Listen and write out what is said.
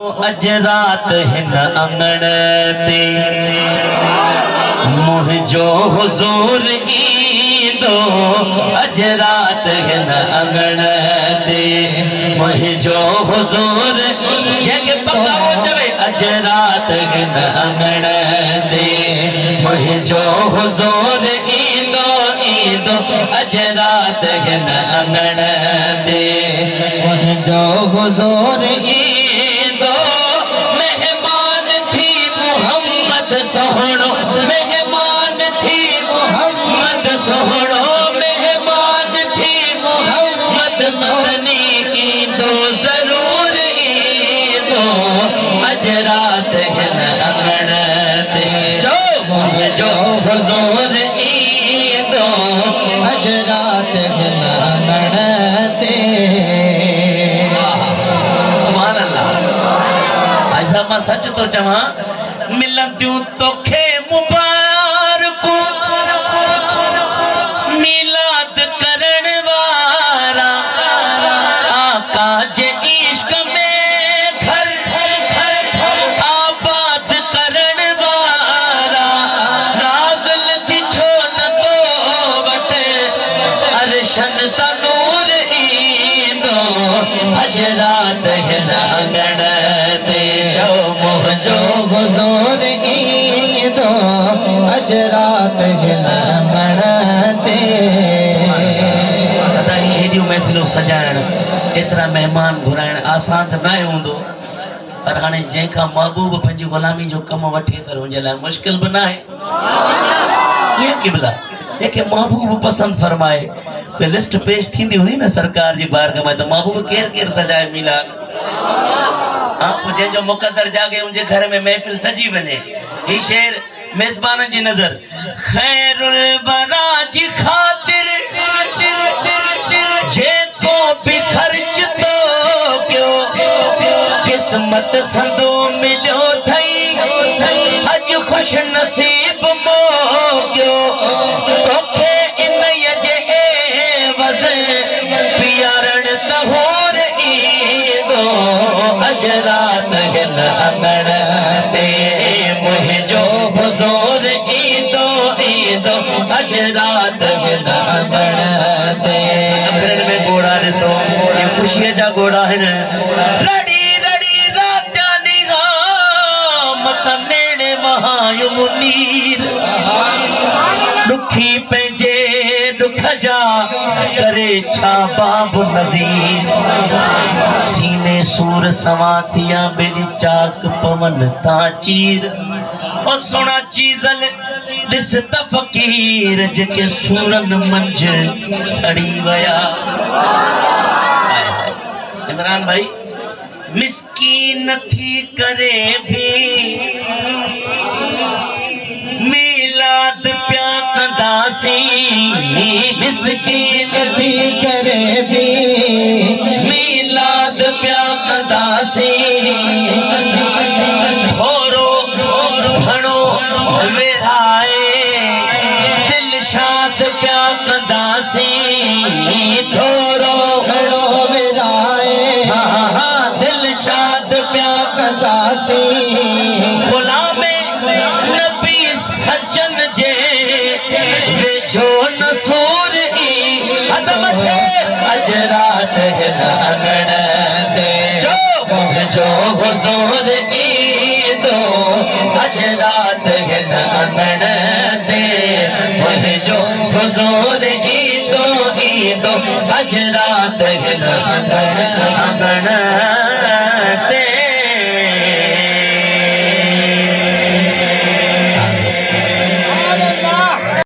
अज रात हिन अंगण ते मुझो हुजूर ईंदो। अज रात हिन अंगण ते मुझो हुजूर जंहिंखे पकाओ चवे। अज रात हिन अंगण ते मुझो हुजूर ईंदो ईंदो। अज रात हिन अंगण ते मुझो हुजूर सोहणो मेहमान थी मोहम्मद सोहणो मेहमान थी मोहम्मद मदनी ईंदो जरूर ईंदो। अज रात हिन अंगण ते जो मुझो हुजूर ईंदो। अज रात हिन अंगण ते सुभान अल्लाह। ऐसा मां सच तो चवां मिलंदियूं तोखे मुबारकू मिलाद करण वारा आका जे इश्क में घर आबाद करण वारा नाज़िल थी छो न तो वटे अरशन ता नूर ईंदो। अज रात हिन अंगण ते जो मुझो हुजूर ईंदो। अज रात हिन अंगण ते हेॾियूं महफ़िलूं सजाइण एतिरा महिमान घुराइण आसान त न हूंदो, पर हाणे जंहिंखां महबूब पंहिंजी ग़ुलामी जो कमु वठे थो हुनजे लाइ मुश्किल बि न आहे। कीअं क़िबला जंहिंखे महबूब पसंदि फरमाए पे लिस्ट पेश थींदी हुई न सरकार जी बारगाह में, त महबूब केरु केरु सजाए मिलाद। हाँ जंहिंजो मुक़द्दर जागे उनके घर में महफिल सजी वने। ही शेर मेज़बान जी नजर खैरुल वरा जी खातिर जेको भी खर्च तो क्यों किस्मत संदो मिलो थई। अज खुश नसीब मो क्यों तोखे इन जे एवज़ पियारण तहोर ईंदो। अज रात हिन अंगण ते मुझो हुजूर ईंदो ईंदो। अज रात हिन अंगण ते अप्रैल में घोड़ा ॾिसो ये ख़ुशीअ जा घोड़ा आहिनि। रड़ी रड़ी रात निगाह मत नेड़े महायु मुनीर दुखी पंहिंजे दुख जा करे छा बाबु नज़ीर। सीने सूर सवा थिया बेली चाक पवन ता चीर ओ सोना चीज़ल ॾिस त फ़कीर जेके सूरन मंझ सड़ी वया। इमरान भाई मिस्कीन थी करे भी मिलाद प्या कंदासी। मिस्कीन थी करे भी मिलाद प्या कंदासी। थोरो घणो विराए दिल शाद प्या कंदासी। थोरो घणो विराए दिल शाद प्या कंदासी। गुलामे नबी सजन जे वेझो नसूर ई अदम थे। अज रात हिन अंगण ते जो मुझो हुजूर ईंदो। अज रात हिन अंगण ते मुझो हुजूर ईंदो ईंदो। अज रात हिन अंगण